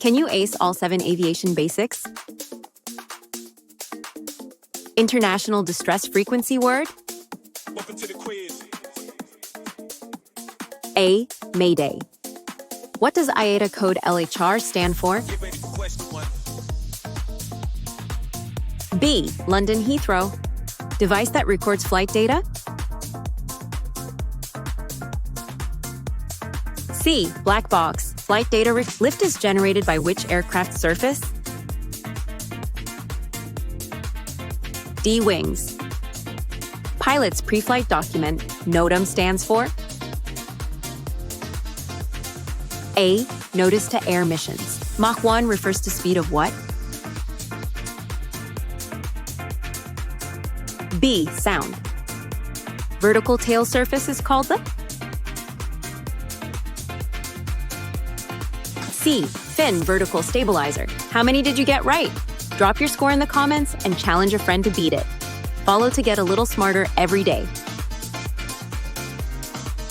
Can you ace all 7 aviation basics? International distress frequency word? Welcome to the quiz. A. Mayday. What does IATA code LHR stand for? Get ready for question 1. B. London Heathrow. Device that records flight data? C. Black box. Flight data lift is generated by which aircraft surface? D. Wings. Pilot's pre-flight document, NOTAM stands for? A. Notice to air missions. Mach 1 refers to speed of what? B. Sound. Vertical tail surface is called the? C. Fin vertical stabilizer. How many did you get right? Drop your score in the comments and challenge a friend to beat it. Follow to get a little smarter every day.